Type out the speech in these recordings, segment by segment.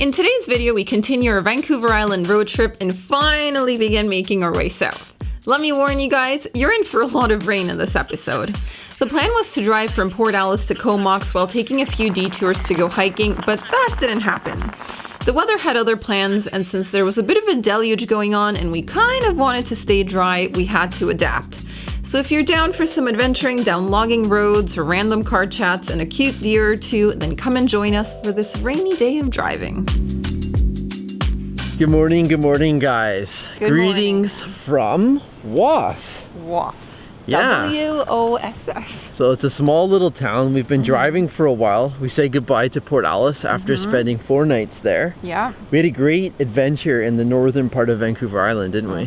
In today's video, we continue our Vancouver Island road trip and finally begin making our way south. Let me warn you guys, you're in for a lot of rain in this episode. The plan was to drive from Port Alice to Comox while taking a few detours to go hiking, but that didn't happen. The weather had other plans, and since there was a bit of a deluge going on and we kind of wanted to stay dry, we had to adapt. So if you're down for some adventuring down logging roads or random car chats and a cute deer or two, then come and join us for this rainy day of driving. Good morning, guys. Greetings from Woss. Woss. Yeah. W-O-S-S. So it's a small little town. We've been driving for a while. We say goodbye to Port Alice after spending 4 nights there. Yeah. We had a great adventure in the northern part of Vancouver Island, didn't we?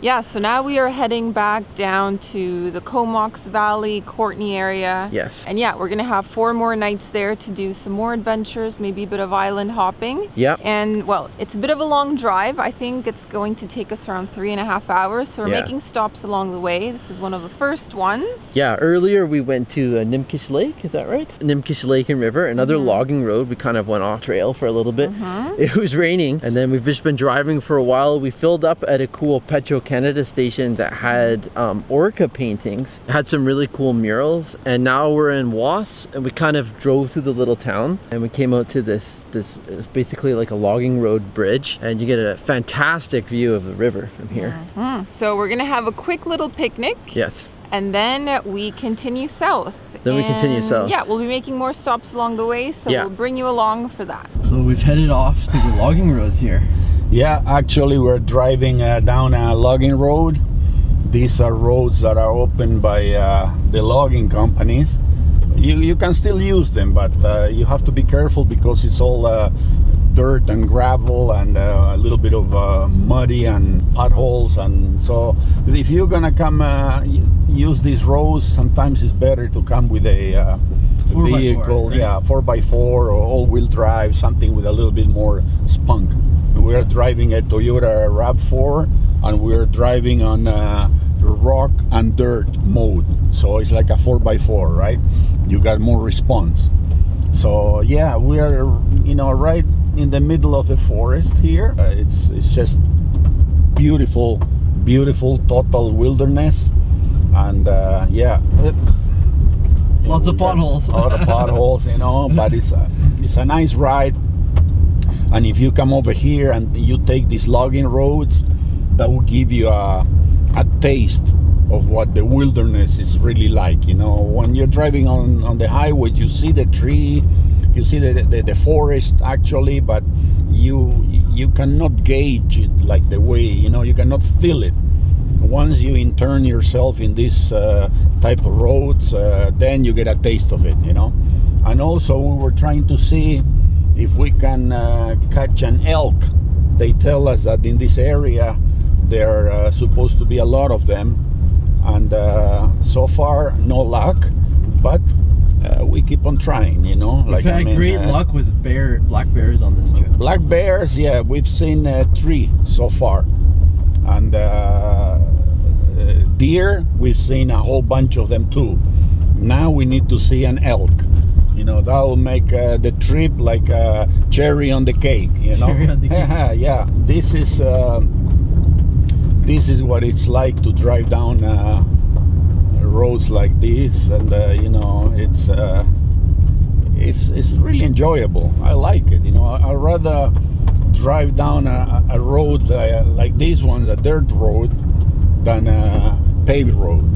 Yeah, so now we are heading back down to the Comox Valley, Courtney area. Yes. And yeah, we're going to have 4 more nights there to do some more adventures, maybe a bit of island hopping. Yeah. And well, it's a bit of a long drive. I think it's going to take us around 3.5 hours. So we're making stops along the way. This is one of the first ones. Yeah, earlier we went to Nimkish Lake, is that right? Nimkish Lake and River, another logging road. We kind of went off trail for a little bit. It was raining, and then we've just been driving for a while. We filled up at a cool Petro-Canada station that had orca paintings. It had some really cool murals, and now we're in Woss, and we kind of drove through the little town, and we came out to this is basically like a logging road bridge, and you get a fantastic view of the river from here. So we're gonna have a quick little picnic. Yes. And then we continue south. We continue south. Yeah, we'll be making more stops along the way, so we'll bring you along for that. So we've headed off to the logging roads here. Yeah, actually we're driving down a logging road. These are roads that are opened by the logging companies. You can still use them, but you have to be careful because it's all dirt and gravel and a little bit of muddy and potholes, and so if you're gonna come use these roads, sometimes it's better to come with a vehicle, 4x4, right? Yeah, 4x4 or all-wheel drive, something with a little bit more spunk. We're driving a Toyota RAV4 and we're driving on rock and dirt mode, so it's like a 4x4, right? You got more response. So yeah, we are, right in the middle of the forest here. It's just beautiful total wilderness, and yeah, lots of potholes. A lot of potholes, but it's a nice ride. And if you come over here and you take these logging roads, that will give you a taste of what the wilderness is really like. When you're driving on the highway, you see the tree, you see the forest actually, but you cannot gauge it like the way, you cannot feel it. Once you intern yourself in this type of roads, then you get a taste of it, And also we were trying to see if we can catch an elk. They tell us that in this area there are supposed to be a lot of them, and so far no luck, but we keep on trying, We've had great luck with black bears on this trip. Black bears, yeah, we've seen 3 so far, and deer, we've seen a whole bunch of them too. Now we need to see an elk. That will make the trip like a cherry on the cake, Cherry on the cake. Yeah, this is what it's like to drive down roads like this, and it's really enjoyable. I like it. I'd rather drive down a road like these ones, a dirt road, than a paved road.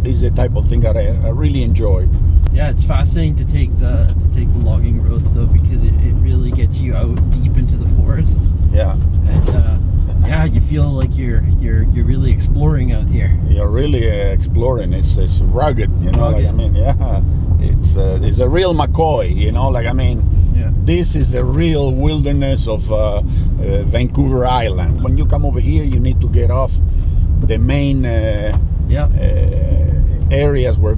This is the type of thing that I really enjoy. Yeah, it's fascinating to take the logging roads though, because it really gets you out deep into the forest. Yeah. And yeah, you feel like you're really exploring out here. You're really exploring. It's rugged, yeah. It's a real McCoy, Yeah. This is the real wilderness of Vancouver Island. When you come over here, you need to get off the main areas where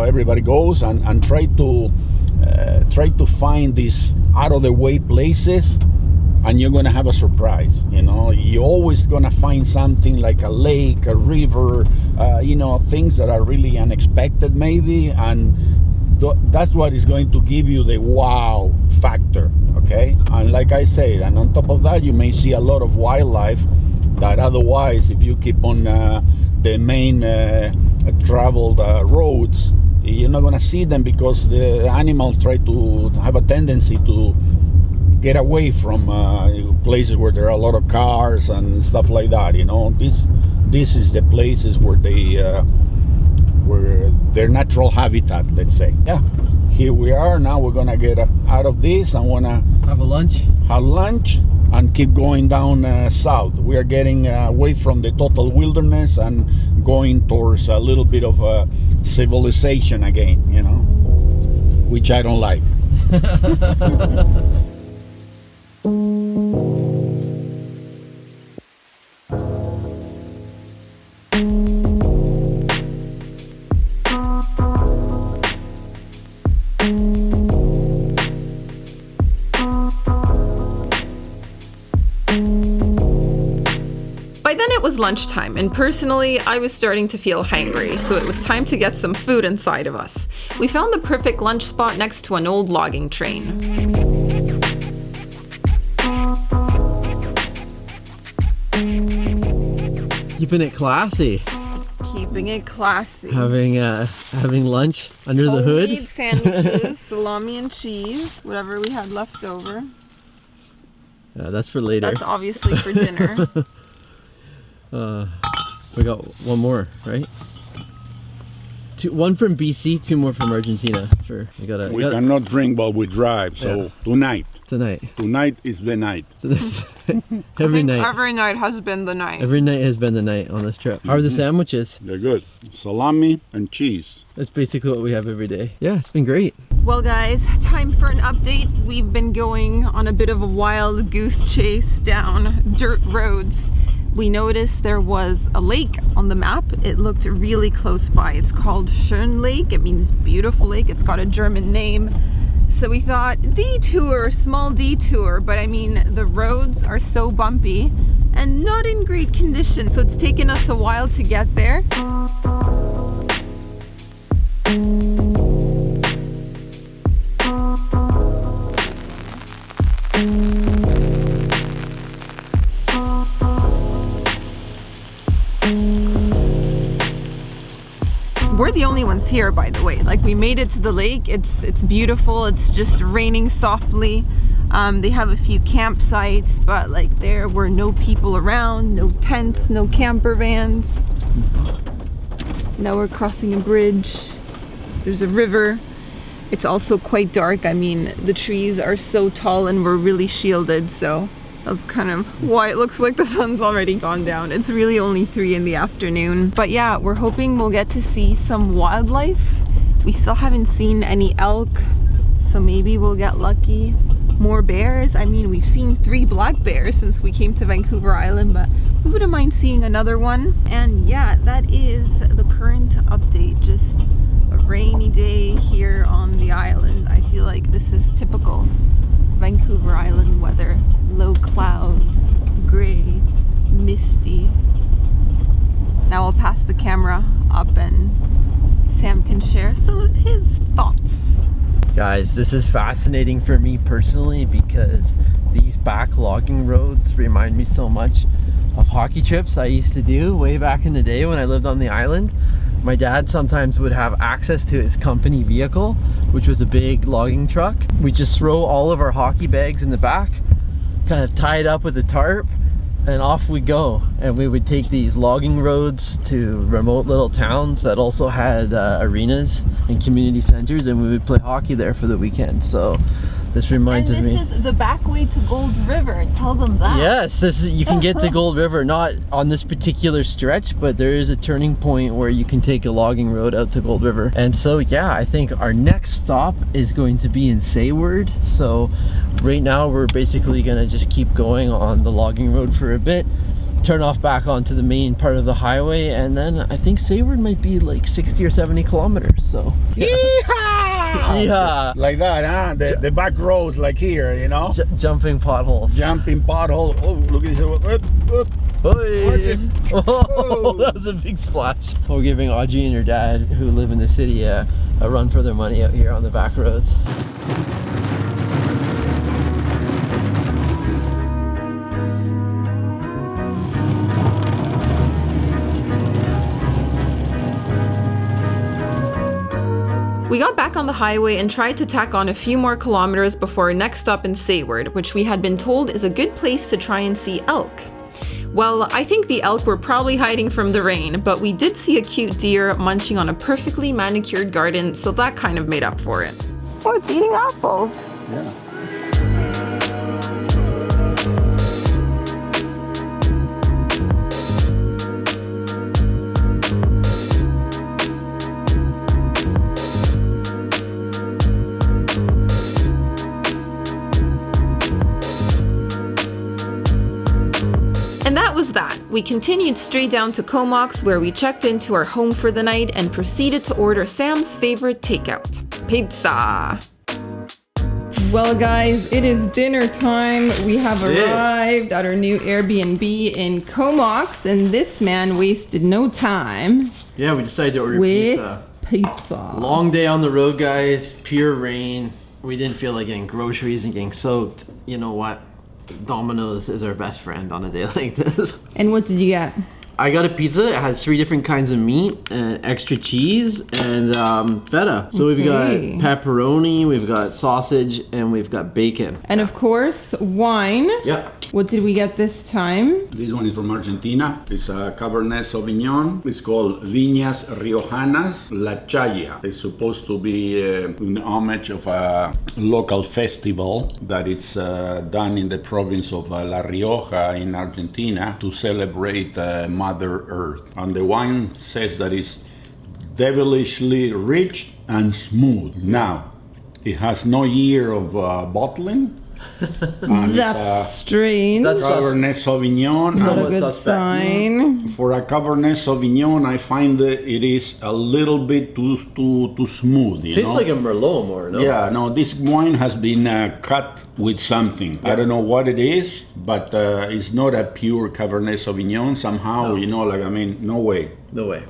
everybody goes, and try to find these out of the way places, and you're gonna have a surprise. You're always gonna find something like a lake, a river, things that are really unexpected maybe, and that's what is going to give you the wow factor, okay? And like I said, and on top of that, you may see a lot of wildlife that otherwise, if you keep on the main traveled roads, you're not gonna see them, because the animals try to have a tendency to get away from places where there are a lot of cars and stuff like that. You know, this is the places where they where their natural habitat, let's say. Yeah, here we are. Now we're gonna get out of this and wanna Have lunch and keep going down south. We are getting away from the total wilderness and going towards a little bit of civilization again, you know, which I don't like. By then it was lunchtime, and personally, I was starting to feel hangry, so it was time to get some food inside of us. We found the perfect lunch spot next to an old logging train. Keeping it classy. Keeping it classy. Having lunch under the hood. Homemade sandwiches, salami and cheese, whatever we had left over. Yeah, that's for later. That's obviously for dinner. We got one more, right? One from BC, 2 more from Argentina. Sure, we cannot drink while we drive, so tonight is the night. Every night. Every night has been the night. Every night has been the night on this trip. How are the sandwiches? They're good. Salami and cheese. That's basically what we have every day. Yeah, it's been great. Well guys, time for an update. We've been going on a bit of a wild goose chase down dirt roads. We noticed there was a lake on the map. It looked really close by. It's called Schoen Lake. It means beautiful lake. It's got a German name. So we thought detour, small detour, but I mean the roads are so bumpy and not in great condition. So it's taken us a while to get there. We're the only ones here, by the way. Like, we made it to the lake. It's beautiful. It's just raining softly. They have a few campsites, but like there were no people around, no tents, no camper vans. Now we're crossing a bridge. There's a river. It's also quite dark. I mean, the trees are so tall and we're really shielded, so that's kind of why it looks like the sun's already gone down. It's really only 3 in the afternoon. But yeah, we're hoping we'll get to see some wildlife. We still haven't seen any elk, so maybe we'll get lucky. More bears. I mean, we've seen 3 black bears since we came to Vancouver Island, but we wouldn't mind seeing another one. And yeah, that is the current update. Just a rainy day here on the island. I feel like this is typical Vancouver Island weather. Low clouds, gray, misty. Now I'll pass the camera up and Sam can share some of his thoughts. Guys, this is fascinating for me personally because these back logging roads remind me so much of hockey trips I used to do way back in the day when I lived on the island. My dad sometimes would have access to his company vehicle, which was a big logging truck. We just throw all of our hockey bags in the back, kind of tie it up with a tarp, and off we go. And we would take these logging roads to remote little towns that also had arenas and community centers, and we would play hockey there for the weekend. So this reminds me. And this is the back way to Gold River. Tell them that. Yes, you can get to Gold River, not on this particular stretch, but there is a turning point where you can take a logging road out to Gold River. And so yeah, I think our next stop is going to be in Sayward. So right now we're basically gonna just keep going on the logging road for a bit, turn off back onto the main part of the highway, and then I think Sayward might be like 60 or 70 kilometers. So yeah. Yeah. Like that, huh? The back roads, like here, you know? Jumping potholes. Jumping pothole. Oh, look at this. Oh, that was a big splash. We're giving Audrey and her dad, who live in the city, a a run for their money out here on the back roads. We got back on the highway and tried to tack on a few more kilometers before our next stop in Sayward, which we had been told is a good place to try and see elk. Well, I think the elk were probably hiding from the rain, but we did see a cute deer munching on a perfectly manicured garden, so that kind of made up for it. Oh, it's eating apples. Yeah. And that was that. We continued straight down to Comox, where we checked into our home for the night and proceeded to order Sam's favorite takeout, pizza. Well guys, it is dinner time. We have arrived at our new Airbnb in Comox, and this man wasted no time. Yeah, we decided to order with pizza. Long day on the road, guys. Pure rain. We didn't feel like getting groceries and getting soaked. You know what? Domino's is our best friend on a day like this. And what did you get? I got a pizza. It has 3 different kinds of meat, extra cheese, and feta. So we've got pepperoni, we've got sausage, and we've got bacon. And of course, wine. Yeah. What did we get this time? This one is from Argentina. It's a Cabernet Sauvignon. It's called Viñas Riojanas La Chaya. It's supposed to be in homage of a local festival that it's done in the province of La Rioja in Argentina to celebrate Mother Earth. And the wine says that it's devilishly rich and smooth. Now, it has no year of bottling. That's strange. That's Cabernet Sauvignon. not a good sign. For a Cabernet Sauvignon, I find that it is a little bit too smooth. You Tastes know? like a Merlot more, no? Yeah, no, this wine has been cut with something. I don't know what it is, but it's not a pure Cabernet Sauvignon somehow, No. you know, like, I mean, no way. No way.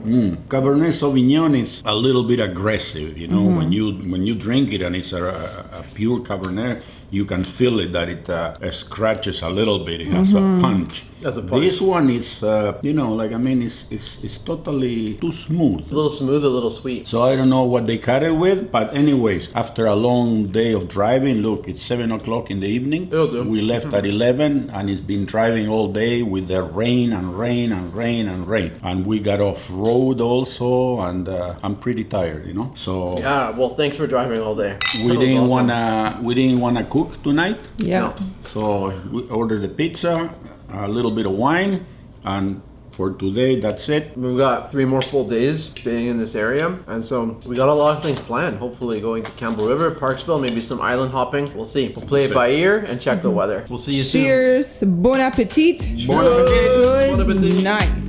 Cabernet Sauvignon is a little bit aggressive, you know, when you drink it and it's a pure Cabernet, you can feel it that it scratches a little bit. It has a punch. That's a punch. This one is, you know, like, I mean, it's totally too smooth. A little smooth, a little sweet. So I don't know what they cut it with, but anyways, after a long day of driving, look, it's 7 o'clock in the evening. It'll do. We left at 11, and it's been driving all day with the rain and rain and rain and rain. And we got off road also, and I'm pretty tired, you know. So Yeah, well, thanks for driving all day. we That was didn't awesome. wanna cook tonight. Yeah. No. So we ordered the pizza, a little bit of wine, and for today, that's it. We've got 3 more full days staying in this area, and so we got a lot of things planned. Hopefully going to Campbell River, Parksville, maybe some island hopping. We'll see. We'll play it by ear and check the weather. We'll see you soon. Cheers. Bon appetit. Bon appetit. Good Bon appetit. night.